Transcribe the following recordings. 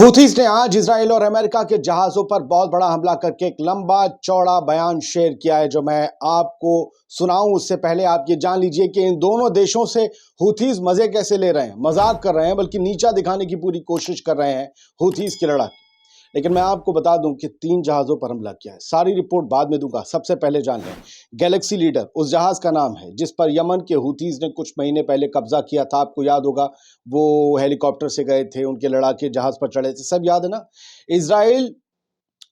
हुथीज ने आज इजराइल और अमेरिका के जहाजों पर बहुत बड़ा हमला करके एक लंबा चौड़ा बयान शेयर किया है, जो मैं आपको सुनाऊं उससे पहले आप ये जान लीजिए कि इन दोनों देशों से हुथीज मजे कैसे ले रहे हैं। मजाक कर रहे हैं, बल्कि नीचा दिखाने की पूरी कोशिश कर रहे हैं हुथीज के लड़ाके। लेकिन मैं आपको बता दूं कि 3 जहाजों पर हमला किया है। सारी रिपोर्ट बाद में दूंगा, सबसे पहले जान लें गैलेक्सी लीडर उस जहाज का नाम है जिस पर यमन के हुथीज ने कुछ महीने पहले कब्जा किया था। आपको याद होगा, वो हेलीकॉप्टर से गए थे, उनके लड़ाके जहाज पर चढ़े थे, सब याद है ना। इजराइल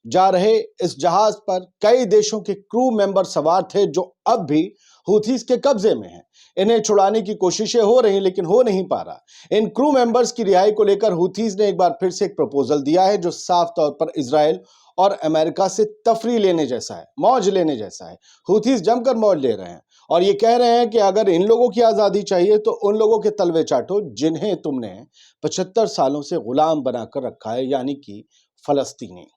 जा रहे इस जहाज पर कई देशों के क्रू मेंबर सवार थे जो अब भी हुथीज के कब्जे में हैं। इन्हें छुड़ाने की कोशिशें हो रही, लेकिन हो नहीं पा रहा। इन क्रू मेंबर्स की रिहाई को लेकर हुथीज ने एक बार फिर से एक प्रपोजल दिया है जो साफ तौर पर इजराइल और अमेरिका से तफरी लेने जैसा है, मौज लेने जैसा है। हुथीज जमकर मौज ले रहे हैं और ये कह रहे हैं कि अगर इन लोगों की आजादी चाहिए तो उन लोगों के तलवे चाटो जिन्हें तुमने 75 सालों से गुलाम बनाकर रखा है, यानी कि फलस्तीनी।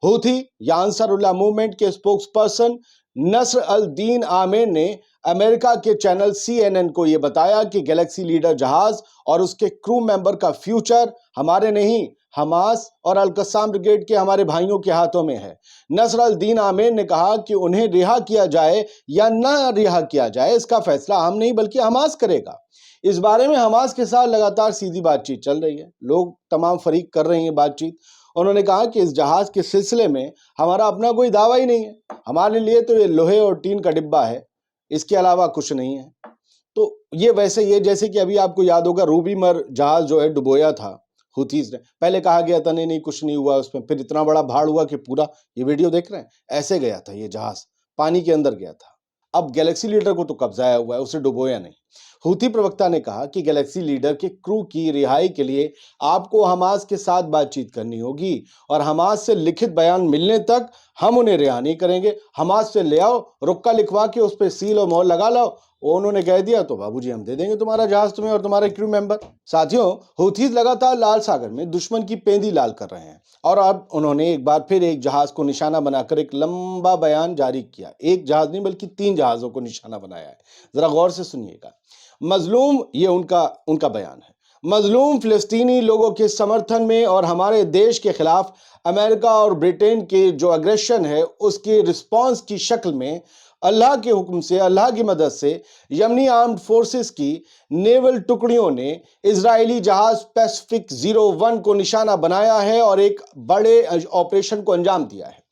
हूथी या अंसारुल्लाह मूवमेंट के स्पोक्स पर्सन नस्र अल दीन आमेर ने अमेरिका के चैनल CNN को यह बताया कि गैलेक्सी लीडर जहाज और उसके क्रू मेंबर का फ्यूचर हमारे नहीं, हमास और अल कस्साम ब्रिगेड के हमारे भाइयों के हाथों में है। नस्र अल दीन आमेर ने कहा कि उन्हें रिहा किया जाए या ना रिहा किया जाए, इसका फैसला हम नहीं बल्कि हमास करेगा। इस बारे में हमास के साथ लगातार सीधी बातचीत चल रही है, लोग तमाम फरीक कर रहे हैं बातचीत। उन्होंने कहा कि इस जहाज के सिलसिले में हमारा अपना कोई दावा ही नहीं है, हमारे लिए तो ये लोहे और टीन का डिब्बा है, इसके अलावा कुछ नहीं है। तो ये वैसे ये जैसे कि अभी आपको याद होगा रूबी मर जहाज जो है डुबोया था हुथीज ने। पहले कहा गया था नहीं कुछ नहीं हुआ उसमें, फिर इतना बड़ा भाड़ हुआ कि पूरा, ये वीडियो देख रहे हैं, ऐसे गया था ये जहाज, पानी के अंदर गया था। अब गैलेक्सी लीडर को तो कब्जाया हुआ है, उसे डुबोया नहीं। हूथी प्रवक्ता ने कहा कि गैलेक्सी लीडर के क्रू की रिहाई के लिए आपको हमास के साथ बातचीत करनी होगी और हमास से लिखित बयान मिलने तक हम उन्हें रिहा नहीं करेंगे। हमास से ले आओ, रुक्का लिखवा के उस पर सील और मोहर लगा लाओ। उन्होंने कह दिया तो बाबूजी हम दे देंगे तुम्हारा जहाज तुम्हें और तुम्हारे क्रू मेंबर। साथियों, हूथीज लगातार लाल सागर में दुश्मन की पेंदी लाल कर रहे हैं और अब उन्होंने एक बार फिर एक जहाज को निशाना बनाकर एक लंबा बयान जारी किया। एक जहाज नहीं बल्कि 3 जहाजों को निशाना बनाया है। जरा गौर से सुनिएगा। मजलूम, ये उनका बयान है, मजलूम फिलिस्तीनी लोगों के समर्थन में और हमारे देश के खिलाफ अमेरिका और ब्रिटेन के जो अग्रेशन है उसके रिस्पांस की शक्ल में अल्लाह के हुक्म से, अल्लाह की मदद से यमनी आर्म्ड फोर्सेस की नेवल टुकड़ियों ने इजरायली जहाज पैसिफिक 01 को निशाना बनाया है और एक बड़े ऑपरेशन को अंजाम दिया है।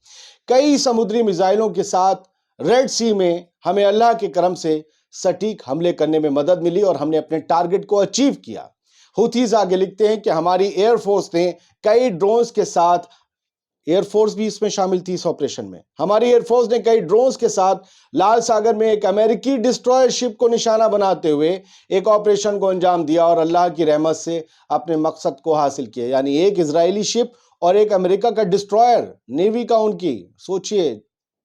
कई समुद्री मिसाइलों के साथ रेड सी में हमें अल्लाह के करम से सटीक हमले करने में मदद मिली और हमने अपने टारगेट को अचीव किया। हुथीज आगे लिखते हैं कि हमारी एयरफोर्स ने कई ड्रोन्स के साथ, एयरफोर्स भी इसमें शामिल थी इस ऑपरेशन में, हमारी एयरफोर्स ने कई ड्रोन्स के साथ लाल सागर में एक अमेरिकी डिस्ट्रॉयर शिप को निशाना बनाते हुए एक ऑपरेशन को अंजाम दिया और अल्लाह की रहमत से अपने मकसद को हासिल किया। यानी एक इजरायली शिप और एक अमेरिका का डिस्ट्रॉयर, नेवी का उनकी, सोचिए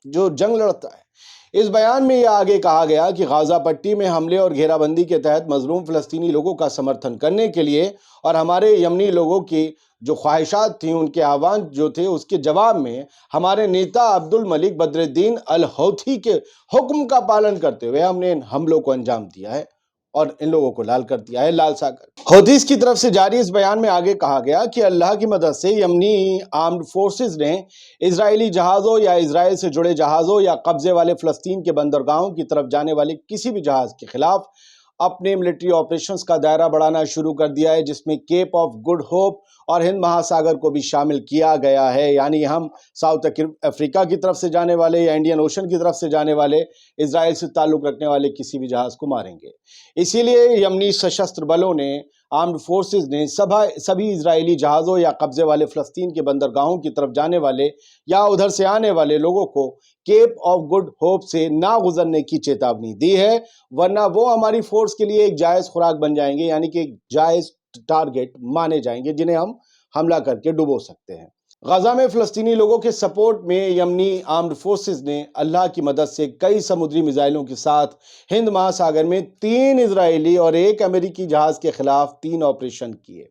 जो जंग लड़ता है। इस बयान में यह आगे कहा गया कि गाजा पट्टी में हमले और घेराबंदी के तहत मजलूम फिलिस्तीनी लोगों का समर्थन करने के लिए और हमारे यमनी लोगों की जो ख्वाहिशात थी, उनके आह्वान जो थे, उसके जवाब में हमारे नेता अब्दुल मलिक बद्रुद्दीन अल हौथी के हुक्म का पालन करते हुए हमने इन हमलों को अंजाम दिया है और इन लोगों को लाल कर दिया है, लाल सागर। हौथीज की तरफ से जारी इस बयान में आगे कहा गया कि अल्लाह की मदद से यमनी आर्म्ड फोर्सेस ने इजरायली जहाज़ों या इजराइल से जुड़े जहाज़ों या कब्जे वाले फ़लस्तीन के बंदरगाहों की तरफ जाने वाले किसी भी जहाज़ के खिलाफ अपने मिलिट्री ऑपरेशंस का दायरा बढ़ाना शुरू कर दिया है, जिसमें केप ऑफ गुड होप और हिंद महासागर को भी शामिल किया गया है। यानी हम साउथ अफ्रीका की तरफ से जाने वाले या इंडियन ओशन की तरफ से जाने वाले इजराइल से ताल्लुक़ रखने वाले किसी भी जहाज़ को मारेंगे। इसीलिए यमनी सशस्त्र बलों ने, आर्म्ड फोर्सेस ने सभी इजरायली जहाज़ों या कब्जे वाले फ़लस्तीन के बंदरगाहों की तरफ जाने वाले या उधर से आने वाले लोगों को केप ऑफ गुड होप से ना गुजरने की चेतावनी दी है, वरना वो हमारी फोर्स के लिए एक जायज़ खुराक बन जाएंगे, यानी कि एक जायज़ टारगेट माने जाएंगे जिन्हें हम हमला करके डुबो सकते हैं। गजा में फ़लस्तीनी लोगों के सपोर्ट में यमनी आर्म्ड फोर्सेस ने अल्लाह की मदद से कई समुद्री मिसाइलों के साथ हिंद महासागर में 3 इजरायली और 1 अमेरिकी जहाज के खिलाफ 3 ऑपरेशन किए।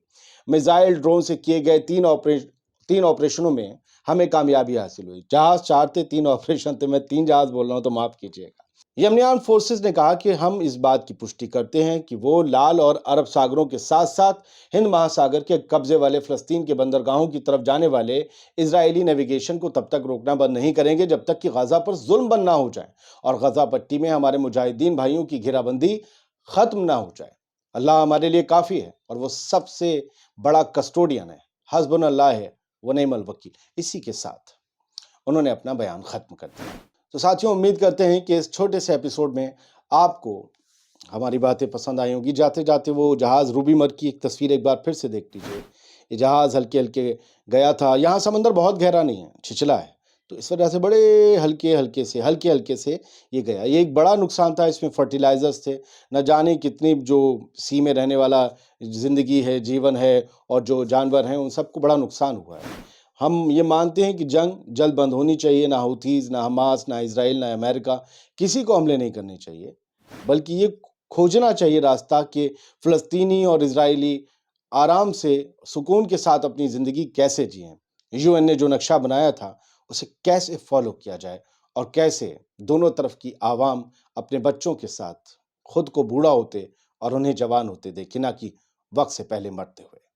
मिसाइल ड्रोन से किए गए 3 ऑपरेशनों में हमें कामयाबी हासिल हुई। जहाज 4 थे, 3 ऑपरेशन थे, मैं 3 जहाज बोल रहा हूं तो माफ कीजिएगा। یمنیان فورسز نے کہا کہ ہم اس بات کی پشٹی کرتے ہیں کہ وہ لال اور عرب ساگروں کے ساتھ ساتھ ہند مہاساگر کے قبضے والے فلسطین کے بندرگاہوں کی طرف جانے والے اسرائیلی نیویگیشن کو تب تک روکنا بند نہیں کریں گے جب تک کہ غزہ پر ظلم بند نہ ہو جائے اور غزہ پٹی میں ہمارے مجاہدین بھائیوں کی گھیرا بندی ختم نہ ہو جائے۔ اللہ ہمارے لیے کافی ہے اور وہ سب سے بڑا کسٹوڈین ہے، حسبنا اللہ ہے و نعم الوکیل۔ اسی کے ساتھ انہوں نے اپنا بیان ختم کر دیا۔ تو ساتھیوں، امید کرتے ہیں کہ اس چھوٹے سے ایپیسوڈ میں آپ کو ہماری باتیں پسند آئی ہوں گی۔ جاتے جاتے وہ جہاز روبی مر کی ایک تصویر ایک بار پھر سے دیکھ لیجئے۔ یہ جہاز ہلکے ہلکے گیا تھا، یہاں سمندر بہت گہرا نہیں ہے، چھچلا ہے، تو اس وجہ سے بڑے ہلکے ہلکے سے یہ گیا۔ یہ ایک بڑا نقصان تھا، اس میں فرٹیلائزرز تھے، نہ جانے کتنی جو سی میں رہنے والا زندگی ہے، جیون ہے اور جو جانور ہیں ان سب کو بڑا نقصان ہوا ہے۔ ہم یہ مانتے ہیں کہ جنگ جلد بند ہونی چاہیے، نہ ہوتھیز، نہ حماس، نہ اسرائیل، نہ امریکہ، کسی کو حملے نہیں کرنے چاہیے، بلکہ یہ کھوجنا چاہیے راستہ کہ فلسطینی اور اسرائیلی آرام سے سکون کے ساتھ اپنی زندگی کیسے جئیں۔ یو این نے جو نقشہ بنایا تھا اسے کیسے فالو کیا جائے اور کیسے دونوں طرف کی عوام اپنے بچوں کے ساتھ خود کو بوڑھا ہوتے اور انہیں جوان ہوتے دیکھے، نہ کہ وقت سے پہلے مرتے ہوئے۔